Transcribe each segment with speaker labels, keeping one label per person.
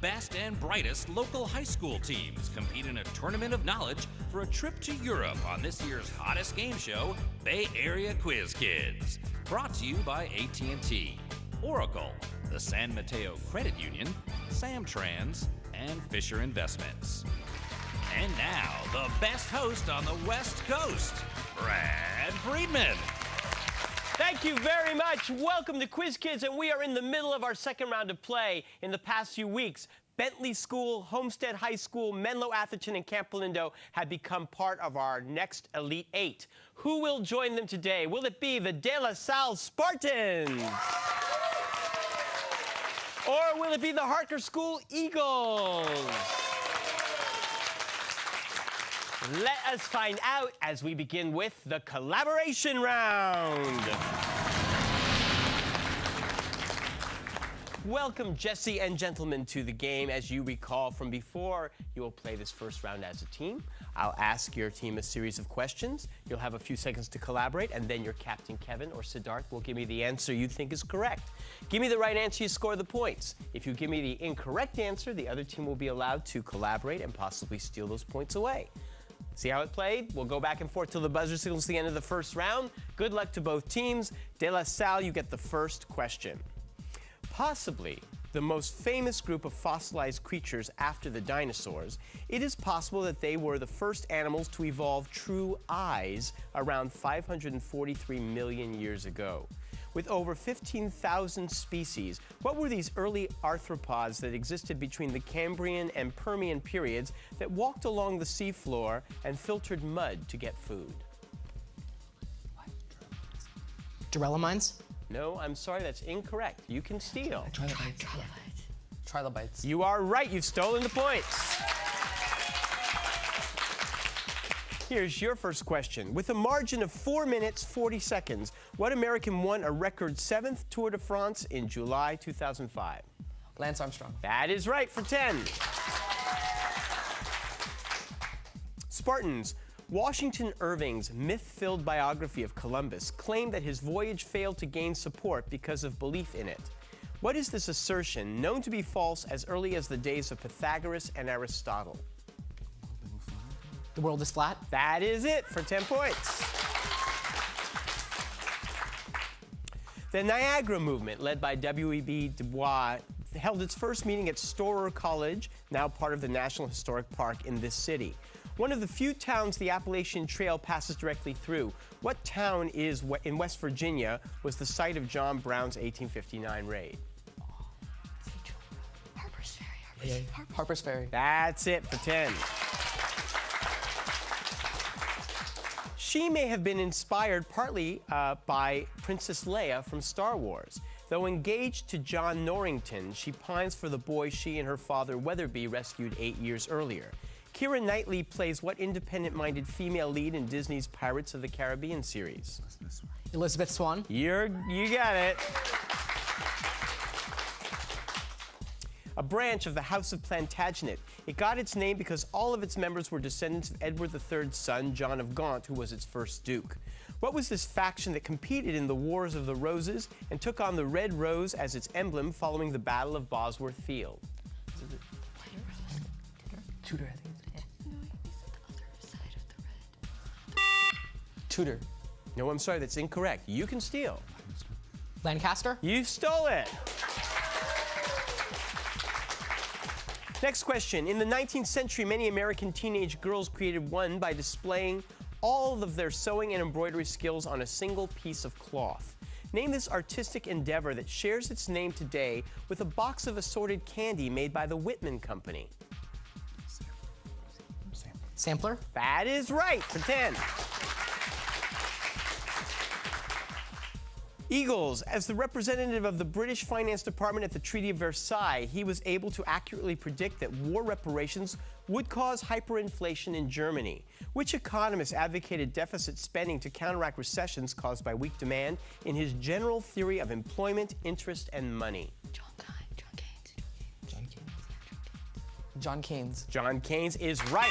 Speaker 1: best and brightest local high school teams compete in a tournament of knowledge for a trip to Europe on this year's hottest game show, Bay Area Quiz Kids. Brought to you by AT&T, Oracle, the San Mateo Credit Union, Samtrans, and Fisher Investments. And now, the best host on the West Coast, Brad Friedman.
Speaker 2: Thank you very much. Welcome to Quiz Kids, and we are in the middle of our second round of play. In the past few weeks, Bentley School, Homestead High School, Menlo Atherton, and Camp Lindo have become part of our next Elite Eight. Who will join them today? Will it be the De La Salle Spartans? Or will it be the Harker School Eagles? Let us find out as we begin with the collaboration round. Welcome, Jesse and gentlemen, to the game. As you recall from before, you will play this first round as a team. I'll ask your team a series of questions. You'll have a few seconds to collaborate, and then your captain, Kevin, or Siddharth, will give me the answer you think is correct. Give me the right answer, you score the points. If you give me the incorrect answer, the other team will be allowed to collaborate and possibly steal those points away. See how it played? We'll go back and forth till the buzzer signals the end of the first round. Good luck to both teams. De La Salle, you get the first question. Possibly the most famous group of fossilized creatures after the dinosaurs, it is possible that they were the first animals to evolve true eyes around 543 million years ago. With over 15,000 species, what were these early arthropods that existed between the Cambrian and Permian periods that walked along the seafloor and filtered mud to get food?
Speaker 3: Durillamines?
Speaker 2: No, I'm sorry, that's incorrect. You can steal.
Speaker 3: Trilobites. Trilobites.
Speaker 2: You are right, you've stolen the points. Here's your first question. With a margin of 4 minutes, 40 seconds, what American won a record 7th Tour de France in July 2005?
Speaker 3: Lance Armstrong.
Speaker 2: That is right for 10. Spartans, Washington Irving's myth-filled biography of Columbus claimed that his voyage failed to gain support because of belief in it. What is this assertion, known to be false as early as the days of Pythagoras and Aristotle?
Speaker 3: The world is flat.
Speaker 2: That is it for 10 points. The Niagara movement, led by W.E.B. Du Bois, held its first meeting at Storer College, now part of the National Historic Park in this city. One of the few towns the Appalachian Trail passes directly through. What town in West Virginia was the site of John Brown's 1859 raid?
Speaker 3: Harper's Ferry. Harper's Ferry.
Speaker 2: That's it for 10. She may have been inspired partly by Princess Leia from Star Wars. Though engaged to John Norrington, she pines for the boy she and her father Weatherby rescued 8 years earlier. Keira Knightley plays what independent-minded female lead in Disney's Pirates of the Caribbean series?
Speaker 3: Elizabeth Swann.
Speaker 2: You got it. A branch of the House of Plantagenet. It got its name because all of its members were descendants of Edward III's son, John of Gaunt, who was its first duke. What was this faction that competed in the Wars of the Roses and took on the red rose as its emblem following the Battle of Bosworth Field?
Speaker 3: Tudor, I think. No, you said the other side of the red. Tudor.
Speaker 2: No, I'm sorry, that's incorrect. You can steal.
Speaker 3: Lancaster.
Speaker 2: You stole it. Next question. In the 19th century, many American teenage girls created one by displaying all of their sewing and embroidery skills on a single piece of cloth. Name this artistic endeavor that shares its name today with a box of assorted candy made by the Whitman Company.
Speaker 3: Sampler.
Speaker 2: That is right for 10. Eagles, as the representative of the British Finance Department at the Treaty of Versailles, he was able to accurately predict that war reparations would cause hyperinflation in Germany. Which economist advocated deficit spending to counteract recessions caused by weak demand in his general theory of employment, interest, and money?
Speaker 3: John Keynes.
Speaker 2: John Keynes is right.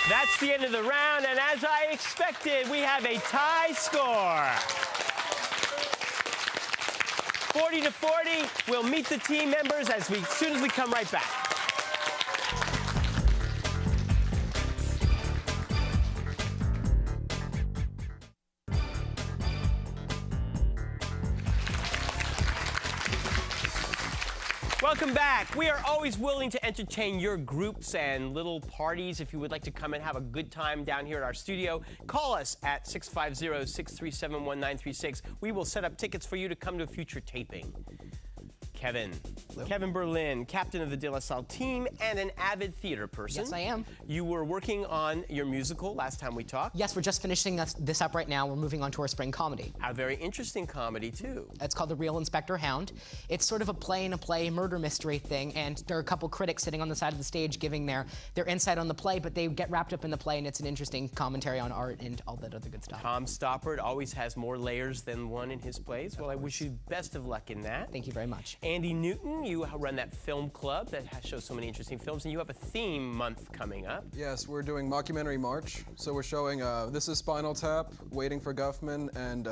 Speaker 2: That's the end of the round, and as I expected, we have a tie score. 40 to 40. We'll meet the team members as soon as we come right back. Welcome back. We are always willing to entertain your groups and little parties. If you would like to come and have a good time down here at our studio, call us at 650-637-1936. We will set up tickets for you to come to a future taping. Kevin.
Speaker 4: Hello.
Speaker 2: Kevin Berlin, captain of the De La Salle team and an avid theater person.
Speaker 4: Yes, I am.
Speaker 2: You were working on your musical last time we talked.
Speaker 4: Yes, we're just finishing this up right now. We're moving on to our spring comedy.
Speaker 2: A very interesting comedy, too.
Speaker 4: It's called The Real Inspector Hound. It's sort of a play-in-a-play murder mystery thing, and there are a couple critics sitting on the side of the stage giving their insight on the play, but they get wrapped up in the play, and it's an interesting commentary on art and all that other good stuff.
Speaker 2: Tom Stoppard always has more layers than one in his plays. Well, I wish you best of luck in that.
Speaker 4: Thank you very much.
Speaker 2: Andy Newton, you run that film club that shows so many interesting films, and you have a theme month coming up.
Speaker 5: Yes, we're doing Mockumentary March. So we're showing This Is Spinal Tap, Waiting for Guffman, and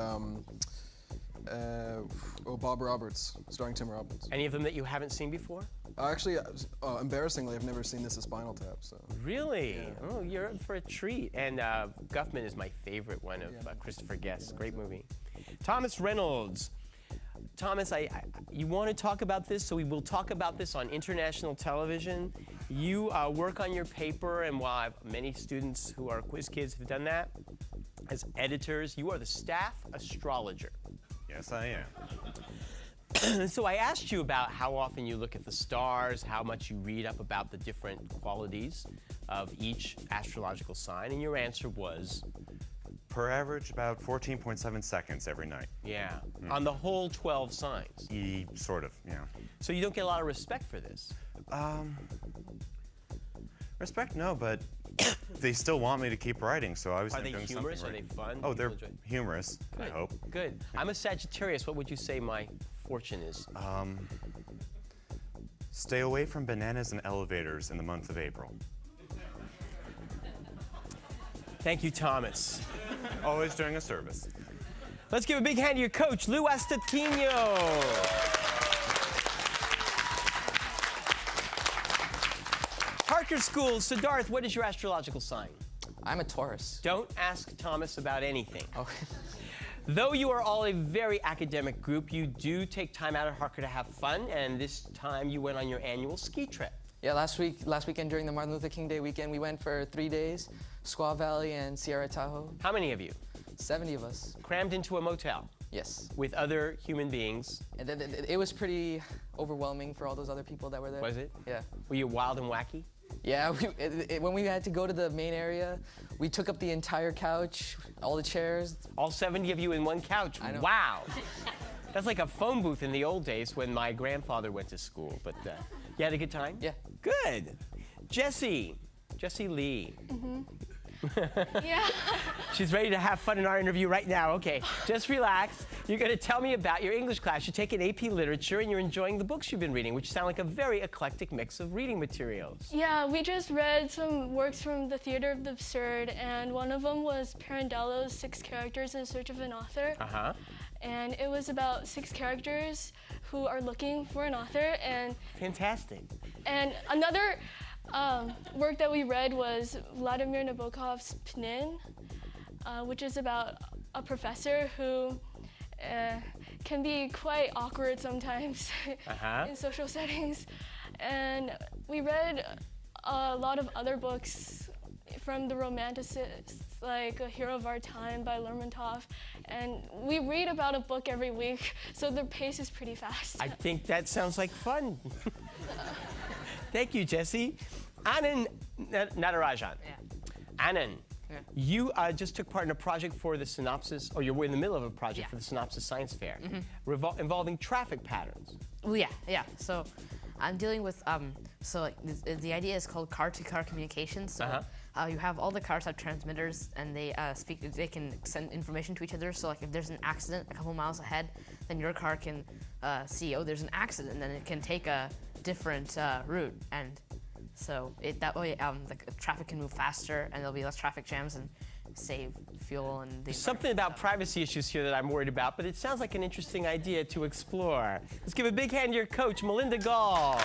Speaker 5: Bob Roberts, starring Tim Robbins.
Speaker 2: Any of them that you haven't seen before?
Speaker 5: Actually, embarrassingly, I've never seen This Is Spinal Tap. So.
Speaker 2: Really?
Speaker 5: Yeah.
Speaker 2: Oh, you're in for a treat. And Guffman is my favorite one of Christopher Guest. Great movie. Thomas Reynolds. Thomas, you want to talk about this, so we will talk about this on international television. You work on your paper, and while many students who are quiz kids have done that, as editors, you are the staff astrologer.
Speaker 6: Yes, I am.
Speaker 2: So I asked you about how often you look at the stars, how much you read up about the different qualities of each astrological sign, and your answer was?
Speaker 6: Per average, about 14.7 seconds every night.
Speaker 2: Yeah, on the whole 12 signs.
Speaker 6: Sort of, yeah.
Speaker 2: So you don't get a lot of respect for this?
Speaker 6: Respect, no, but they still want me to keep writing, so obviously
Speaker 2: Are they
Speaker 6: I'm doing
Speaker 2: humorous?
Speaker 6: something
Speaker 2: Are
Speaker 6: right.
Speaker 2: they fun?
Speaker 6: Oh, they're
Speaker 2: People enjoy-
Speaker 6: humorous, I
Speaker 2: Good.
Speaker 6: hope.
Speaker 2: Good. I'm a Sagittarius. What would you say my fortune is?
Speaker 6: Stay away from bananas and elevators in the month of April.
Speaker 2: Thank you, Thomas.
Speaker 6: Always during a service.
Speaker 2: Let's give a big hand to your coach, Lou Astatino. Harker School, Siddharth, what is your astrological sign?
Speaker 7: I'm a Taurus.
Speaker 2: Don't ask Thomas about anything.
Speaker 7: Okay.
Speaker 2: Though you are all a very academic group, you do take time out at Harker to have fun, and this time you went on your annual ski trip.
Speaker 7: Yeah, last weekend during the Martin Luther King Day weekend, we went for 3 days, Squaw Valley and Sierra Tahoe.
Speaker 2: How many of you?
Speaker 7: 70 of us.
Speaker 2: Crammed into a motel
Speaker 7: Yes.
Speaker 2: with other human beings.
Speaker 7: And it was pretty overwhelming for all those other people that were there.
Speaker 2: Was it?
Speaker 7: Yeah.
Speaker 2: Were you wild and wacky?
Speaker 7: Yeah, when we had to go to the main area, we took up the entire couch, all the chairs.
Speaker 2: All 70 of you in one couch.
Speaker 7: I know.
Speaker 2: Wow. That's like a phone booth in the old days when my grandfather went to school. But you had a good time?
Speaker 7: Yeah.
Speaker 2: Good. Jessie Lee.
Speaker 3: Yeah.
Speaker 2: She's ready to have fun in our interview right now. Okay, just relax. You're going to tell me about your English class. You take an AP Literature and you're enjoying the books you've been reading, which sound like a very eclectic mix of reading materials.
Speaker 8: Yeah, we just read some works from the Theater of the Absurd, and one of them was Pirandello's 6 Characters in Search of an Author.
Speaker 2: Uh-huh.
Speaker 8: And it was about 6 characters who are looking for an author.
Speaker 2: Fantastic.
Speaker 8: And another work that we read was Vladimir Nabokov's Pnin, which is about a professor who can be quite awkward sometimes in social settings. And we read a lot of other books from the Romanticists, like A Hero of Our Time by Lermontov. And we read about a book every week, so the pace is pretty fast.
Speaker 2: I think that sounds like fun. Thank you, Jessie. Anand Natarajan.
Speaker 9: Yeah.
Speaker 2: Anand, you just took part in a project for the Synopsis, or you're in the middle of a project for the Synopsis Science Fair, involving traffic patterns.
Speaker 9: Well, yeah. So I'm dealing with, so like, the idea is called car-to-car communications. So you have all the cars have transmitters, and they they can send information to each other. So like if there's an accident a couple miles ahead, then your car can see, oh, there's an accident, and then it can take a different route. And so that way the traffic can move faster, and there'll be less traffic jams, and save fuel and the
Speaker 2: Something about privacy issues here that I'm worried about, but it sounds like an interesting idea to explore. Let's give a big hand to your coach, Melinda Gall.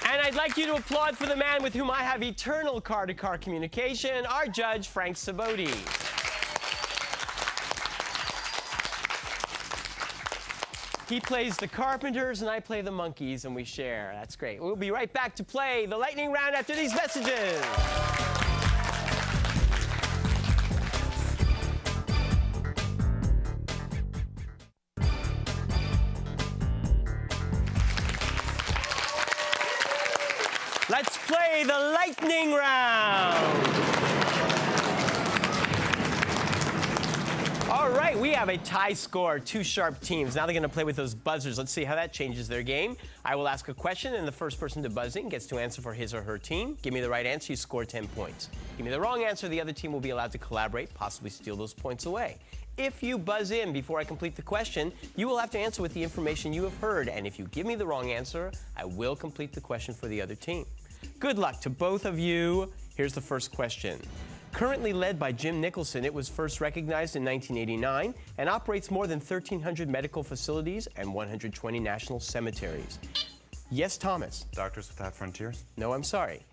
Speaker 2: And I'd like you to applaud for the man with whom I have eternal car-to-car communication, our judge, Frank Saboti. He plays the Carpenters, and I play the Monkeys, and we share. That's great. We'll be right back to play the lightning round after these messages. Let's play the lightning round. All right, we have a tie score, two sharp teams. Now they're going to play with those buzzers. Let's see how that changes their game. I will ask a question, and the first person to buzz in gets to answer for his or her team. Give me the right answer, you score 10 points. Give me the wrong answer, the other team will be allowed to collaborate, possibly steal those points away. If you buzz in before I complete the question, you will have to answer with the information you have heard, and if you give me the wrong answer, I will complete the question for the other team. Good luck to both of you. Here's the first question. Currently led by Jim Nicholson, it was first recognized in 1989 and operates more than 1,300 medical facilities and 120 national cemeteries. Yes, Thomas.
Speaker 6: Doctors Without Frontiers?
Speaker 2: No, I'm sorry.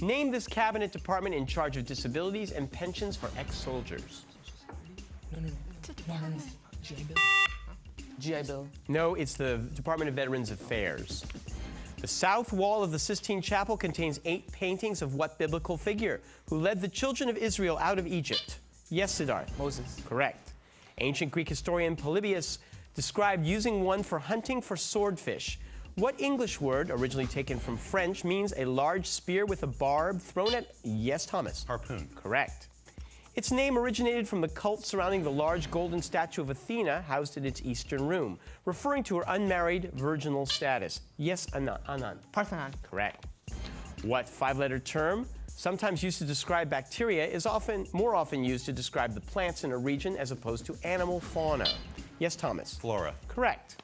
Speaker 2: Name this cabinet department in charge of disabilities and pensions for ex-soldiers.
Speaker 7: GI Bill.
Speaker 2: No, it's the Department of Veterans Affairs. The south wall of the Sistine Chapel contains 8 paintings of what biblical figure who led the children of Israel out of Egypt? Yes, Siddharth.
Speaker 7: Moses.
Speaker 2: Correct. Ancient Greek historian Polybius described using one for hunting for swordfish. What English word, originally taken from French, means a large spear with a barb thrown at... Yes, Thomas.
Speaker 6: Harpoon.
Speaker 2: Correct. Its name originated from the cult surrounding the large golden statue of Athena housed in its eastern room, referring to her unmarried virginal status. Yes, Anand.
Speaker 4: Parthenon.
Speaker 2: Correct. What 5-letter term, sometimes used to describe bacteria, is more often used to describe the plants in a region as opposed to animal fauna? Yes, Thomas.
Speaker 6: Flora.
Speaker 2: Correct.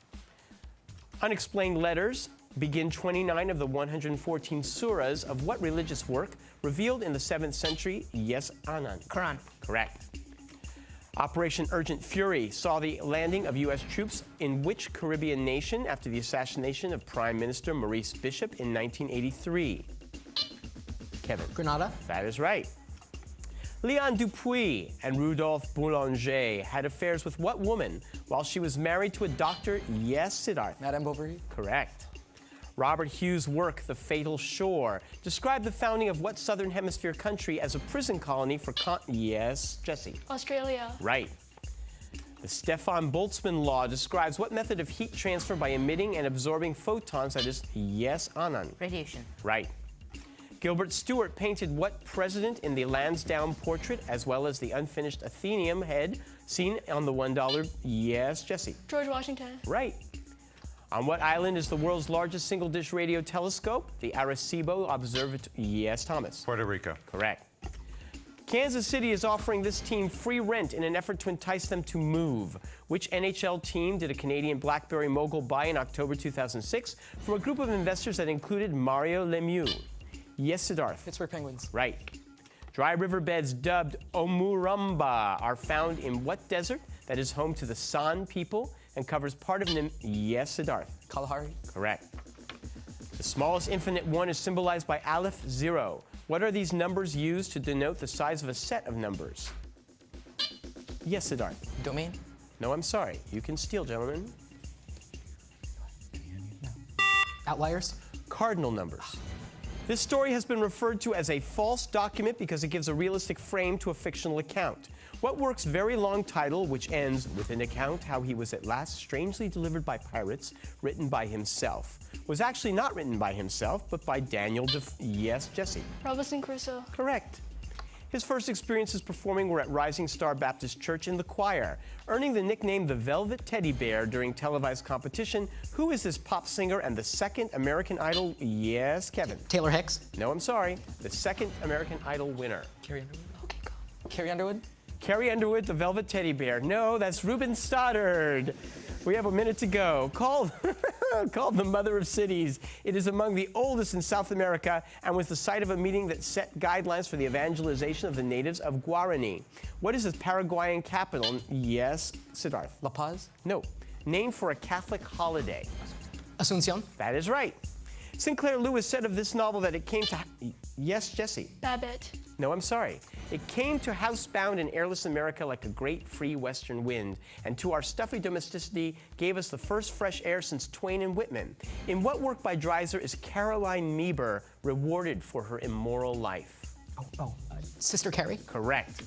Speaker 2: Unexplained letters begin 29 of the 114 surahs of what religious work revealed in the 7th century? Yes, Anand.
Speaker 4: Quran.
Speaker 2: Correct. Operation Urgent Fury saw the landing of U.S. troops in which Caribbean nation after the assassination of Prime Minister Maurice Bishop in 1983? Kevin.
Speaker 4: Grenada.
Speaker 2: That is right. Leon Dupuy and Rudolphe Boulanger had affairs with what woman while she was married to a doctor? Yes, Siddharth.
Speaker 7: Madame Bovary.
Speaker 2: Correct. Robert Hughes' work, The Fatal Shore, described the founding of what Southern Hemisphere country as a prison colony for Yes, Jesse.
Speaker 8: Australia.
Speaker 2: Right. The Stefan Boltzmann law describes what method of heat transfer by emitting and absorbing photons, that is, yes, Anand.
Speaker 9: radiation.
Speaker 2: Right. Gilbert Stuart painted what president in the Lansdowne portrait, as well as the unfinished Athenaeum head seen on the $1? Yes, Jesse.
Speaker 8: George Washington.
Speaker 2: Right. On what island is the world's largest single-dish radio telescope? The Arecibo Observatory. Yes, Thomas.
Speaker 6: Puerto Rico.
Speaker 2: Correct. Kansas City is offering this team free rent in an effort to entice them to move. Which NHL team did a Canadian BlackBerry mogul buy in October 2006 from a group of investors that included Mario Lemieux? Yes, Siddharth.
Speaker 7: Pittsburgh Penguins.
Speaker 2: Right. Dry riverbeds dubbed Omurumba are found in what desert that is home to the San people and covers part of Yes, Siddharth.
Speaker 7: Kalahari.
Speaker 2: Correct. The smallest infinite one is symbolized by Aleph 0. What are these numbers used to denote the size of a set of numbers? Yes, Siddharth.
Speaker 7: Domain.
Speaker 2: No, I'm sorry. You can steal, gentlemen.
Speaker 4: Outliers.
Speaker 2: Cardinal numbers. This story has been referred to as a false document because it gives a realistic frame to a fictional account. What work's very long title, which ends with an account how he was at last strangely delivered by pirates, written by himself, was actually not written by himself, but by Daniel Yes, Jesse.
Speaker 8: Robinson Crusoe.
Speaker 2: Correct. His first experiences performing were at Rising Star Baptist Church in the choir, earning the nickname the Velvet Teddy Bear during televised competition. Who is this pop singer and the second American Idol? Yes, Kevin.
Speaker 4: Taylor Hicks.
Speaker 2: No, I'm sorry. The second American Idol winner.
Speaker 7: Carrie Underwood. Okay, go. Carrie Underwood.
Speaker 2: Carrie Underwood, the Velvet Teddy Bear. No, that's Ruben Stoddard. We have a minute to go. Call Called the Mother of Cities. It is among the oldest in South America and was the site of a meeting that set guidelines for the evangelization of the natives of Guarani. What is the Paraguayan capital? Yes, Siddharth.
Speaker 7: La Paz?
Speaker 2: No. Named for a Catholic holiday.
Speaker 4: Asuncion.
Speaker 2: That is right. Sinclair Lewis said of this novel that it came to... Yes, Jesse.
Speaker 8: Babbitt.
Speaker 2: No, I'm sorry. It came to housebound and airless America like a great free western wind, and to our stuffy domesticity gave us the first fresh air since Twain and Whitman. In what work by Dreiser is Caroline Meeber rewarded for her immoral life?
Speaker 4: Sister Carrie.
Speaker 2: Correct.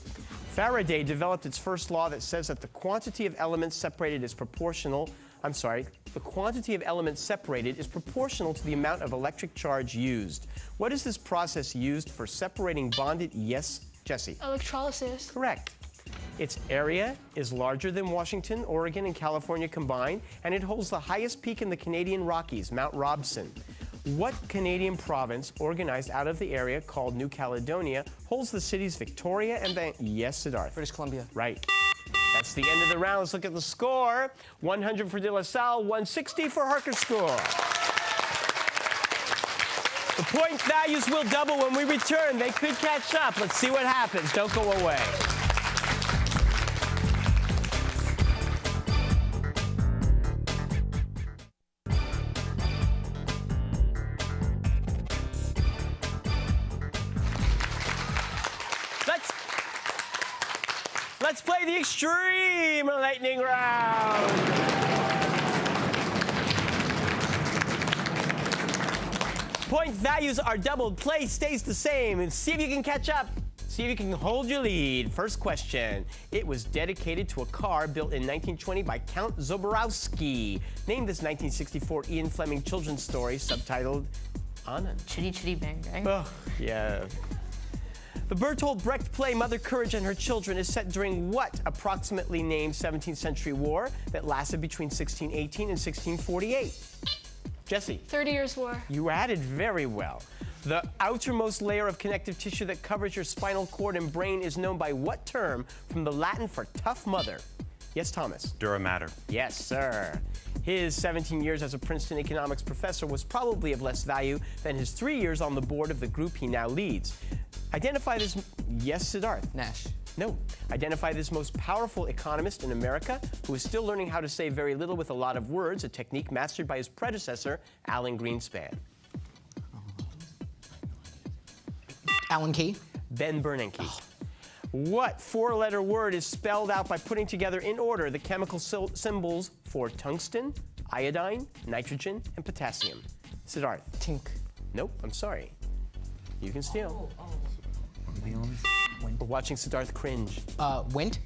Speaker 2: Faraday developed its first law that says that the quantity of elements separated is proportional. The quantity of elements separated is proportional to the amount of electric charge used. What is this process used for separating bonded? Yes, Jesse.
Speaker 8: Electrolysis.
Speaker 2: Correct. Its area is larger than Washington, Oregon, and California combined, and it holds the highest peak in the Canadian Rockies, Mount Robson. What Canadian province, organized out of the area called New Caledonia, holds the cities Victoria and Yes, Siddharth.
Speaker 7: British Columbia.
Speaker 2: Right. That's the end of the round. Let's look at the score. 100 for De La Salle, 160 for Harker School. The point values will double when we return. They could catch up. Let's see what happens. Don't go away. Let's play the extreme lightning round. Point values are doubled. Play stays the same. And see if you can catch up. See if you can hold your lead. First question. It was dedicated to a car built in 1920 by Count Zoborowski. Name this 1964 Ian Fleming children's story subtitled Anand.
Speaker 9: Chitty Chitty Bang Bang.
Speaker 2: Oh, yeah. The Bertolt Brecht play Mother Courage and Her Children is set during what approximately named 17th century war that lasted between 1618 and 1648? Jesse.
Speaker 8: 30 Years' War.
Speaker 2: You added very well. The outermost layer of connective tissue that covers your spinal cord and brain is known by what term from the Latin for tough mother? Yes, Thomas.
Speaker 6: Dura mater.
Speaker 2: Yes, sir. His 17 years as a Princeton economics professor was probably of less value than his 3 years on the board of the group he now leads. Identify this. Yes, Siddharth.
Speaker 7: Nash.
Speaker 2: No. Identify this most powerful economist in America who is still learning how to say very little with a lot of words, a technique mastered by his predecessor, Alan Greenspan.
Speaker 4: Alan Key.
Speaker 2: Ben Bernanke. What four-letter word is spelled out by putting together in order the chemical symbols for tungsten, iodine, nitrogen, and potassium? Siddharth.
Speaker 7: Tink.
Speaker 2: Nope, I'm sorry. You can steal. We're watching Siddharth cringe.
Speaker 4: Wint.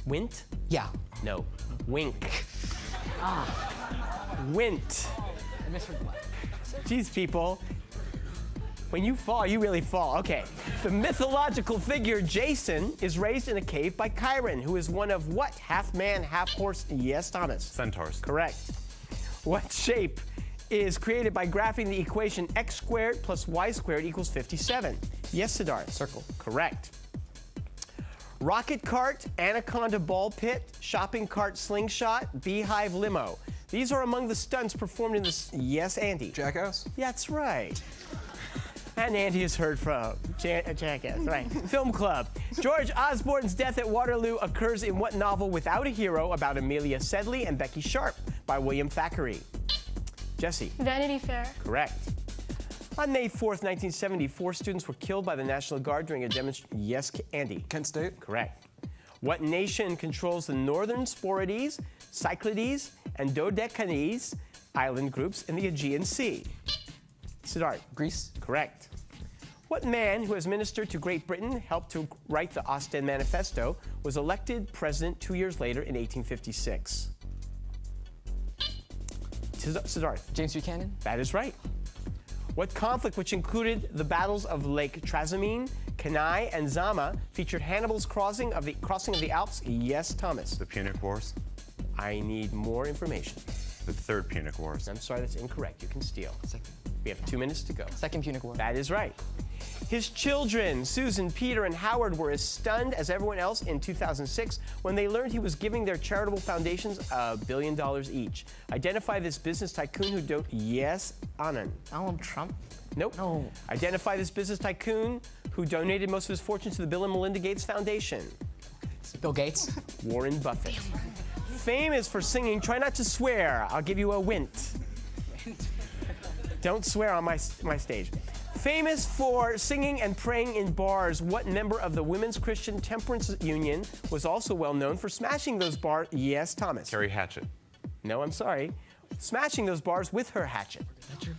Speaker 2: Wint?
Speaker 4: Yeah.
Speaker 2: No. Wink. Wint.
Speaker 4: I misheard the last.
Speaker 2: Jeez, people. When you fall, you really fall. Okay. The mythological figure Jason is raised in a cave by Chiron, who is one of what? Half man, half horse? Yes, Thomas.
Speaker 6: Centaurs.
Speaker 2: Correct. What shape is created by graphing the equation x squared plus y squared equals 57? Yes, Siddharth.
Speaker 7: Circle.
Speaker 2: Correct. Rocket cart, anaconda ball pit, shopping cart slingshot, beehive limo. These are among the stunts performed in this. Yes, Andy.
Speaker 5: Jackass?
Speaker 2: Yeah, that's right. And Andy has heard from Jackass, right? Film Club. George Osborne's death at Waterloo occurs in what novel without a hero about Amelia Sedley and Becky Sharp by William Thackeray? Jesse.
Speaker 8: Vanity Fair.
Speaker 2: Correct. On May 4th, 1970, 4 students were killed by the National Guard during a demonstration. Yes, Andy.
Speaker 5: Kent State?
Speaker 2: Correct. What nation controls the Northern Sporades, Cyclades, and Dodecanese island groups in the Aegean Sea? Siddharth.
Speaker 7: Greece.
Speaker 2: Correct. What man who has ministered to Great Britain, helped to write the Ostend Manifesto, was elected president 2 years later in 1856? Siddharth.
Speaker 7: James Buchanan.
Speaker 2: That is right. What conflict, which included the battles of Lake Trasimene, Cannae, and Zama, featured Hannibal's crossing of the Alps? Yes, Thomas.
Speaker 6: The Punic Wars.
Speaker 2: I need more information.
Speaker 6: The Third Punic Wars.
Speaker 2: I'm sorry, that's incorrect. You can steal.
Speaker 7: Second.
Speaker 2: We have 2 minutes to go.
Speaker 7: Second Punic War.
Speaker 2: That is right. His children, Susan, Peter, and Howard, were as stunned as everyone else in 2006 when they learned he was giving their charitable foundations $1 billion each. Identify this business tycoon who Yes, Anand.
Speaker 9: Donald Trump?
Speaker 2: Nope.
Speaker 9: No.
Speaker 2: Identify this business tycoon who donated most of his fortune to the Bill and Melinda Gates Foundation.
Speaker 4: Bill Gates.
Speaker 2: Warren Buffett. Famous for singing Try Not to Swear, I'll give you a wint. Don't swear on my stage. Famous for singing and praying in bars, what member of the Women's Christian Temperance Union was also well known for smashing those bars? Yes, Thomas.
Speaker 6: Carrie Hatchett.
Speaker 2: No, I'm sorry. Smashing those bars with her hatchet.
Speaker 7: Thatcher?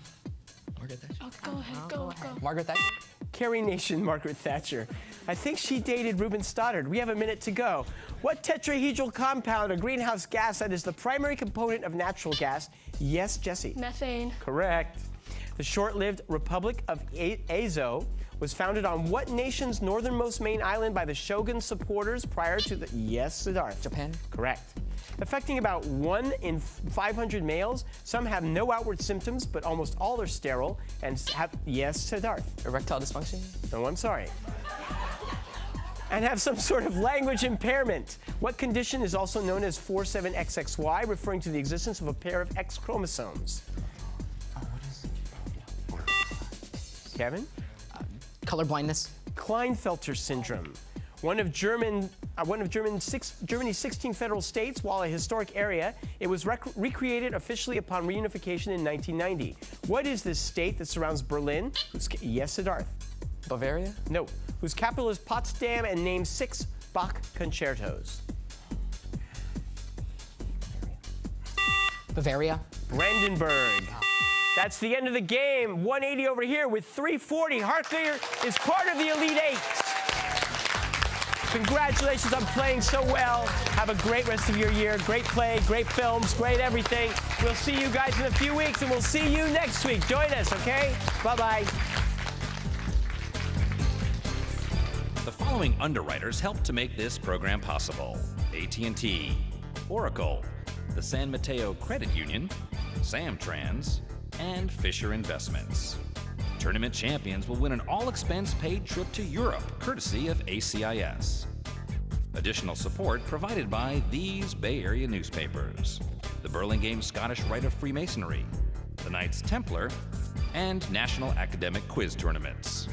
Speaker 7: Margaret Thatcher?
Speaker 8: Oh, go ahead, go.
Speaker 7: Margaret Thatcher?
Speaker 2: Carrie Nation, Margaret Thatcher. I think she dated Reuben Stoddard. We have a minute to go. What tetrahedral compound, a greenhouse gas that is the primary component of natural gas? Yes, Jesse.
Speaker 8: Methane.
Speaker 2: Correct. The short-lived Republic of Azo was founded on what nation's northernmost main island by the Shogun supporters prior to the... Yes, Siddharth.
Speaker 7: Japan?
Speaker 2: Correct. Affecting about 1 in 500 males, some have no outward symptoms, but almost all are sterile and have... Yes, Siddharth.
Speaker 7: Erectile dysfunction?
Speaker 2: No, I'm sorry. And have some sort of language impairment. What condition is also known as 47XXY, referring to the existence of a pair of X chromosomes? Kevin?
Speaker 4: Color blindness.
Speaker 2: Klinefelter syndrome. One of Germany's 16 federal states, while a historic area, it was recreated officially upon reunification in 1990. What is this state that surrounds Berlin? Yes, Siddharth.
Speaker 7: Bavaria?
Speaker 2: No. Whose capital is Potsdam and names 6 Bach concertos?
Speaker 4: Bavaria.
Speaker 2: Brandenburg. That's the end of the game. 180 over here with 340. Harker is part of the Elite Eight. Congratulations on playing so well. Have a great rest of your year. Great play, great films, great everything. We'll see you guys in a few weeks, and we'll see you next week. Join us, okay? Bye-bye.
Speaker 1: The following underwriters helped to make this program possible: AT&T, Oracle, the San Mateo Credit Union, Samtrans, and Fisher Investments. Tournament champions will win an all-expense-paid trip to Europe, courtesy of ACIS. Additional support provided by these Bay Area newspapers: the Burlingame Scottish Rite of Freemasonry, the Knights Templar, and National Academic Quiz Tournaments.